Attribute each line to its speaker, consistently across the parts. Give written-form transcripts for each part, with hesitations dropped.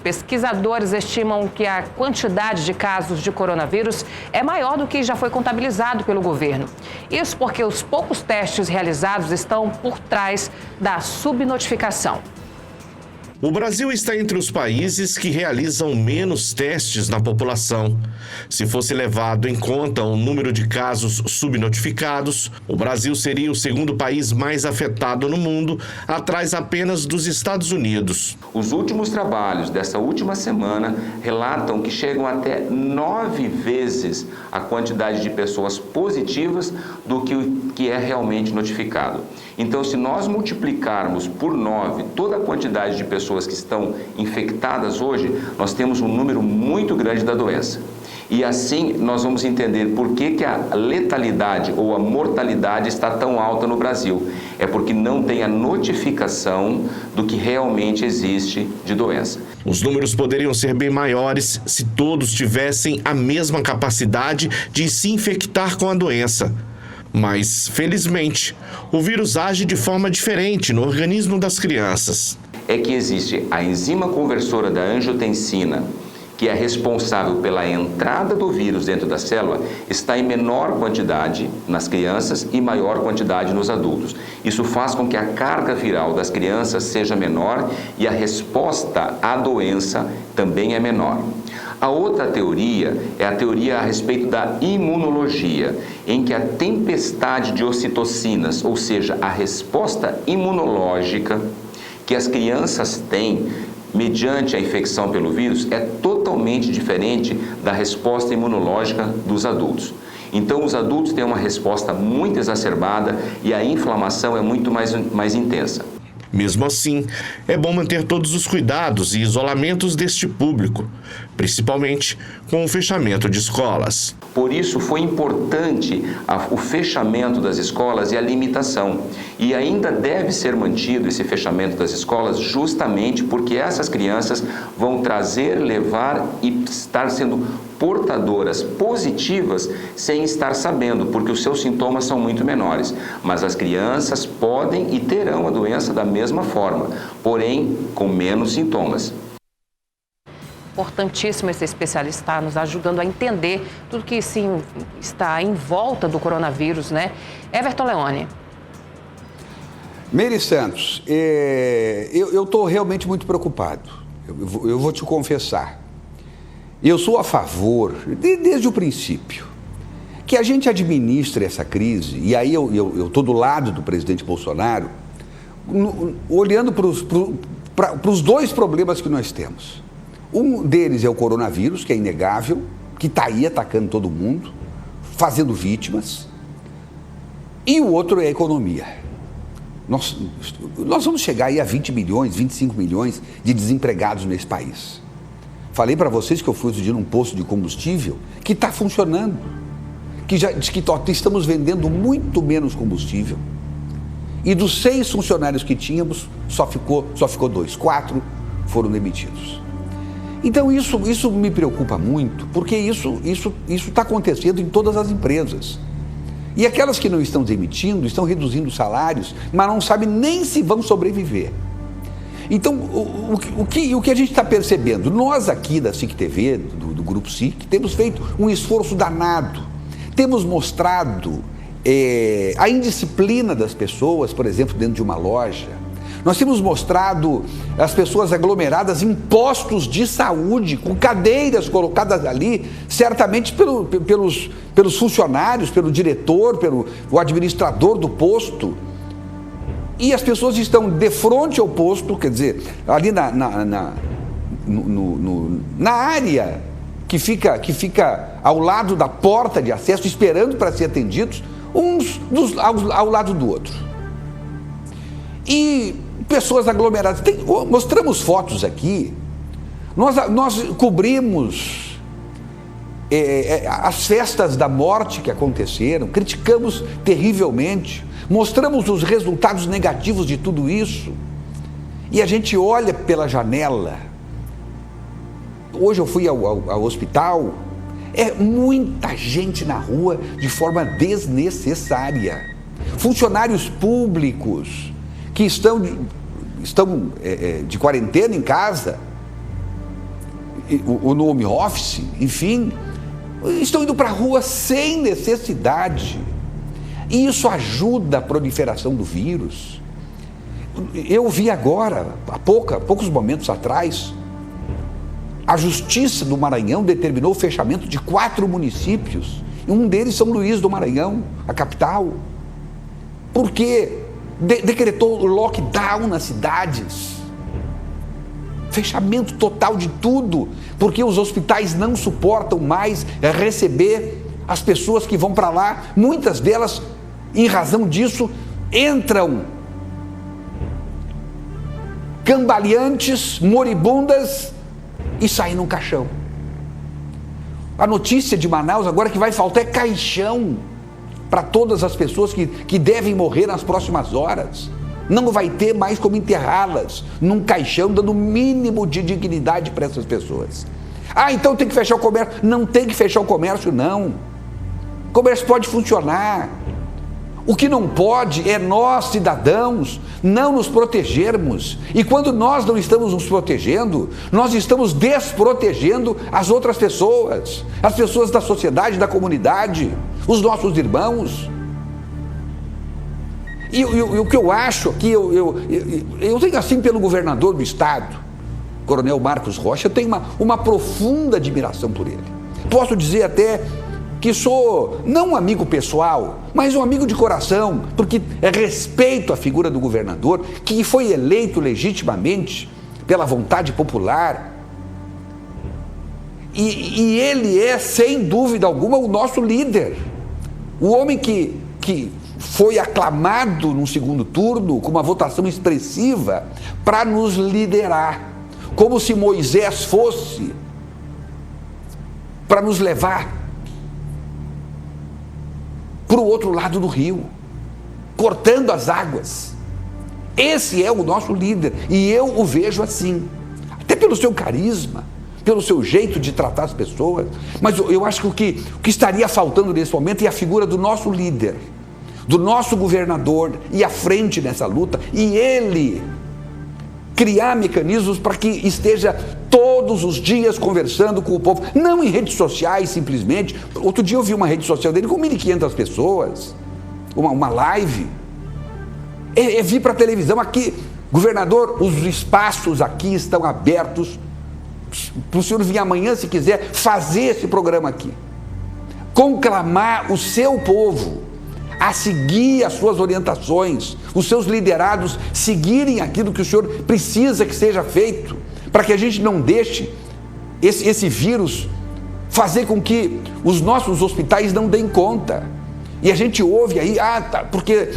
Speaker 1: Pesquisadores estimam que a quantidade de casos de coronavírus é maior do que já foi contabilizado pelo governo. Isso porque os poucos testes realizados estão por trás da subnotificação.
Speaker 2: O Brasil está entre os países que realizam menos testes na população. Se fosse levado em conta o número de casos subnotificados, o Brasil seria o segundo país mais afetado no mundo, atrás apenas dos Estados Unidos.
Speaker 3: Os últimos trabalhos dessa última semana relatam que chegam até 9 vezes a quantidade de pessoas positivas do que é realmente notificado. Então, se nós multiplicarmos por 9 toda a quantidade de pessoas que estão infectadas hoje, nós temos um número muito grande da doença. E assim nós vamos entender por que a letalidade ou a mortalidade está tão alta no Brasil. É porque não tem a notificação do que realmente existe de doença.
Speaker 2: Os números poderiam ser bem maiores se todos tivessem a mesma capacidade de se infectar com a doença. Mas, felizmente, o vírus age de forma diferente no organismo das crianças.
Speaker 3: É que existe a enzima conversora da angiotensina, que é responsável pela entrada do vírus dentro da célula, está em menor quantidade nas crianças e maior quantidade nos adultos. Isso faz com que a carga viral das crianças seja menor e a resposta à doença também é menor. A outra teoria é a teoria a respeito da imunologia, em que a tempestade de ocitocinas, ou seja, a resposta imunológica que as crianças têm mediante a infecção pelo vírus é totalmente diferente da resposta imunológica dos adultos. Então, os adultos têm uma resposta muito exacerbada e a inflamação é muito mais intensa.
Speaker 2: Mesmo assim, é bom manter todos os cuidados e isolamentos deste público, principalmente com o fechamento de escolas.
Speaker 3: Por isso, foi importante o fechamento das escolas e a limitação. E ainda deve ser mantido esse fechamento das escolas justamente porque essas crianças vão trazer, levar e estar sendo portadoras positivas sem estar sabendo, porque os seus sintomas são muito menores. Mas as crianças podem e terão a doença da mesma forma, porém com menos sintomas.
Speaker 1: Importantíssimo esse especialista estar nos ajudando a entender tudo que sim, está em volta do coronavírus, né? Everton Leone.
Speaker 4: Meire Santos, eu estou realmente muito preocupado. Eu vou te confessar. Eu sou a favor, desde o princípio, que a gente administre essa crise, e aí eu estou do lado do presidente Bolsonaro, olhando para os dois problemas que nós temos. Um deles é o coronavírus, que é inegável, que está aí atacando todo mundo, fazendo vítimas, e o outro é a economia. Nós vamos chegar aí a 20 milhões, 25 milhões de desempregados nesse país. Falei para vocês que eu fui outro dia num posto de combustível que está funcionando, que estamos vendendo muito menos combustível. E dos 6 funcionários que tínhamos, só ficou 2, 4 foram demitidos. Então isso me preocupa muito, porque isso está acontecendo em todas as empresas. E aquelas que não estão demitindo, estão reduzindo os salários, mas não sabem nem se vão sobreviver. Então, o que a gente está percebendo? Nós aqui da SIC TV, do Grupo SIC, temos feito um esforço danado. Temos mostrado a indisciplina das pessoas, por exemplo, dentro de uma loja. Nós temos mostrado as pessoas aglomeradas em postos de saúde, com cadeiras colocadas ali, certamente pelos funcionários, pelo diretor, pelo administrador do posto. E as pessoas estão de frente ao posto, quer dizer, ali na área que fica ao lado da porta de acesso, esperando para ser atendidos, ao lado do outro. E pessoas aglomeradas. Mostramos fotos aqui, nós cobrimos as festas da morte que aconteceram, criticamos terrivelmente, mostramos os resultados negativos de tudo isso, e a gente olha pela janela. Hoje eu fui ao hospital, é muita gente na rua de forma desnecessária. Funcionários públicos que estão de quarentena em casa, no home office, enfim, estão indo para a rua sem necessidade. E isso ajuda a proliferação do vírus. Eu vi agora, há poucos momentos atrás, a Justiça do Maranhão determinou o fechamento de 4 municípios. Um deles, São Luís do Maranhão, a capital. Porque decretou lockdown nas cidades. Fechamento total de tudo. Porque os hospitais não suportam mais receber as pessoas que vão para lá. Muitas delas, em razão disso, entram cambaleantes, moribundas e saem num caixão. A notícia de Manaus agora que vai faltar é caixão para todas as pessoas que devem morrer nas próximas horas. Não vai ter mais como enterrá-las num caixão, dando o mínimo de dignidade para essas pessoas. Então tem que fechar o comércio. Não tem que fechar o comércio, não. O comércio pode funcionar. O que não pode é nós, cidadãos, não nos protegermos. E quando nós não estamos nos protegendo, nós estamos desprotegendo as outras pessoas, as pessoas da sociedade, da comunidade, os nossos irmãos. E o que eu acho aqui, eu tenho assim pelo governador do estado, Coronel Marcos Rocha, eu tenho uma profunda admiração por ele. Posso dizer até que sou não um amigo pessoal, mas um amigo de coração, porque respeito a figura do governador, que foi eleito legitimamente pela vontade popular. E ele é, sem dúvida alguma, o nosso líder. O homem que foi aclamado no segundo turno com uma votação expressiva para nos liderar, como se Moisés fosse para nos levar para o outro lado do rio, cortando as águas. Esse é o nosso líder, e eu o vejo assim, até pelo seu carisma, pelo seu jeito de tratar as pessoas. Mas eu acho que o que estaria faltando nesse momento é a figura do nosso líder, do nosso governador, ir à frente nessa luta, e ele criar mecanismos para que esteja todos os dias conversando com o povo, não em redes sociais simplesmente. Outro dia eu vi uma rede social dele com 1.500 pessoas, uma live. É vir para a televisão aqui, governador, os espaços aqui estão abertos para o senhor vir amanhã, se quiser, fazer esse programa aqui, conclamar o seu povo a seguir as suas orientações, os seus liderados seguirem aquilo que o senhor precisa que seja feito, para que a gente não deixe esse vírus fazer com que os nossos hospitais não deem conta. E a gente ouve aí, porque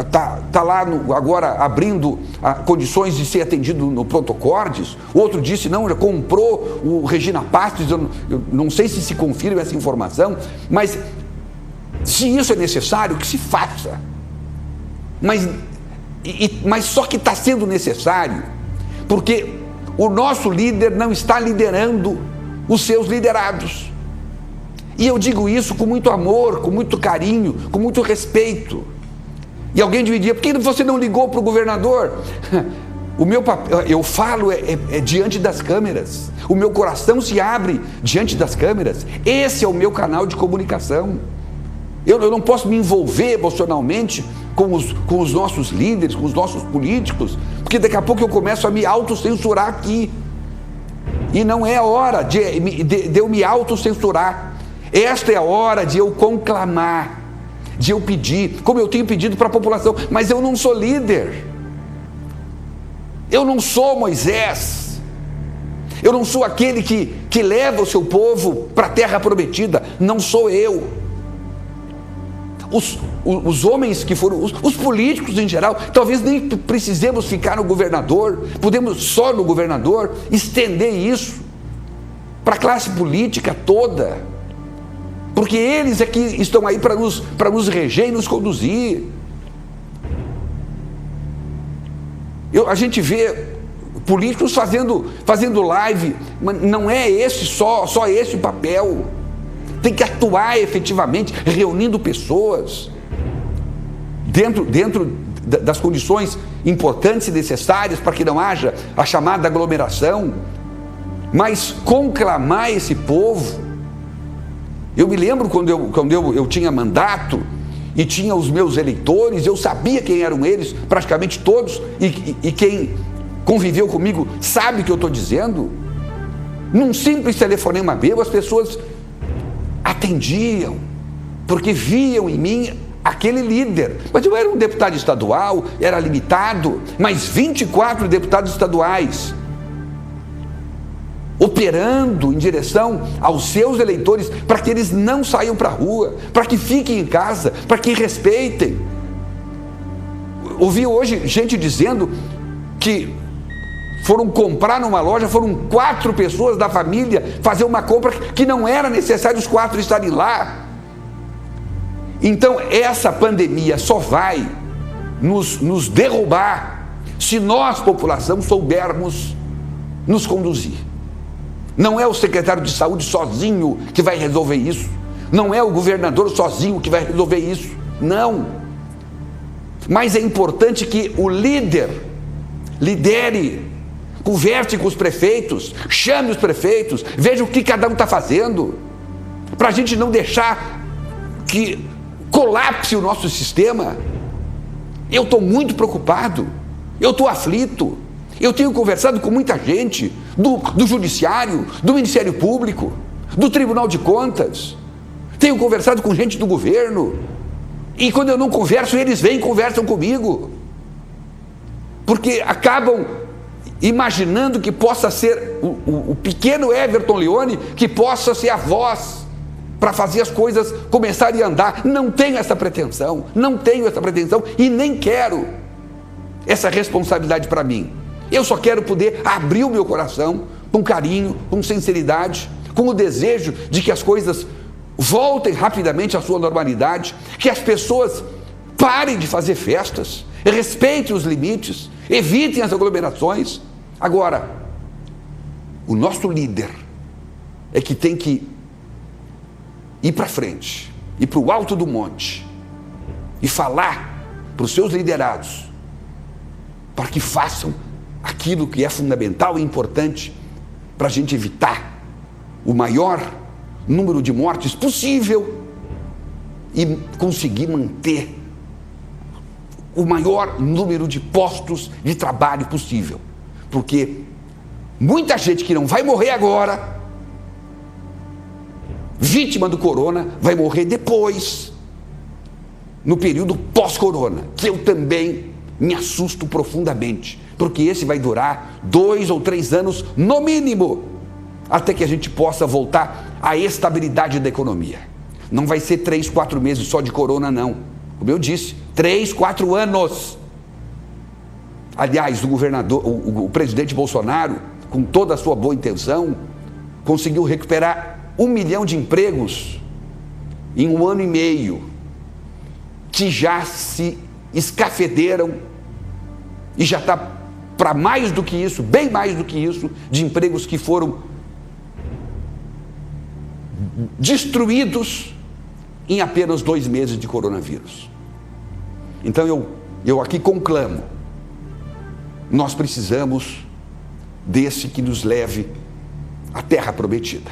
Speaker 4: tá lá agora abrindo condições de ser atendido no Prontocordes. O outro disse, não, já comprou o Regina Pastos. Eu não sei se confirma essa informação, mas se isso é necessário, que se faça. Mas só que está sendo necessário, porque o nosso líder não está liderando os seus liderados. E eu digo isso com muito amor, com muito carinho, com muito respeito. E alguém diria, por que você não ligou para o governador? O meu papel, eu falo diante das câmeras. O meu coração se abre diante das câmeras. Esse é o meu canal de comunicação. Eu não posso me envolver emocionalmente com os nossos líderes, com os nossos políticos, porque daqui a pouco eu começo a me autocensurar aqui. E não é a hora de eu me autocensurar. Esta é a hora de eu conclamar, de eu pedir, como eu tenho pedido para a população, mas eu não sou líder. Eu não sou Moisés. Eu não sou aquele que leva o seu povo para a terra prometida. Não sou eu. Os homens que foram, os políticos em geral, talvez nem precisemos ficar no governador, podemos só no governador estender isso para a classe política toda, porque eles é que estão aí para nos reger e nos conduzir. A gente vê políticos fazendo live, mas não é esse só esse o papel. Tem que atuar efetivamente, reunindo pessoas dentro das condições importantes e necessárias para que não haja a chamada aglomeração. mas conclamar esse povo. Eu me lembro quando eu tinha mandato e tinha os meus eleitores, eu sabia quem eram eles, praticamente todos, e quem conviveu comigo sabe o que eu estou dizendo. Num simples telefonema meu, as pessoas atendiam, porque viam em mim aquele líder. Mas eu era um deputado estadual, era limitado, mas 24 deputados estaduais operando em direção aos seus eleitores, para que eles não saiam para a rua, para que fiquem em casa, para que respeitem. Ouvi hoje gente dizendo que foram comprar numa loja, foram 4 pessoas da família fazer uma compra que não era necessário os 4 estarem lá. Então essa pandemia só vai nos derrubar se nós, população, soubermos nos conduzir. Não é o secretário de saúde sozinho que vai resolver isso. Não é o governador sozinho que vai resolver isso. Não. Mas é importante que o líder lidere, converse com os prefeitos, chame os prefeitos, veja o que cada um está fazendo, para a gente não deixar que colapse o nosso sistema. Eu estou muito preocupado, eu estou aflito. Eu tenho conversado com muita gente do Judiciário, do Ministério Público, do Tribunal de Contas. Tenho conversado com gente do governo. E quando eu não converso, eles vêm e conversam comigo. Porque acabam imaginando que possa ser o pequeno Everton Leone, que possa ser a voz para fazer as coisas começarem a andar. Não tenho essa pretensão, e nem quero essa responsabilidade para mim. Eu só quero poder abrir o meu coração com carinho, com sinceridade, com o desejo de que as coisas voltem rapidamente à sua normalidade, que as pessoas parem de fazer festas, respeitem os limites, evitem as aglomerações. Agora, o nosso líder é que tem que ir para frente, ir para o alto do monte e falar para os seus liderados para que façam aquilo que é fundamental e importante para a gente evitar o maior número de mortes possível e conseguir manter o maior número de postos de trabalho possível. Porque muita gente que não vai morrer agora, vítima do corona, vai morrer depois, no período pós-corona, que eu também me assusto profundamente, porque esse vai durar 2 ou 3 anos no mínimo, até que a gente possa voltar à estabilidade da economia. Não vai ser 3, 4 meses só de corona, não. Como eu disse, 3, 4 anos. Aliás, o presidente Bolsonaro, com toda a sua boa intenção, conseguiu recuperar 1 milhão de empregos em 1 ano e meio, que já se escafederam e já está para mais do que isso, bem mais do que isso, de empregos que foram destruídos em apenas 2 meses de coronavírus. Então eu aqui conclamo, nós precisamos desse que nos leve à terra prometida.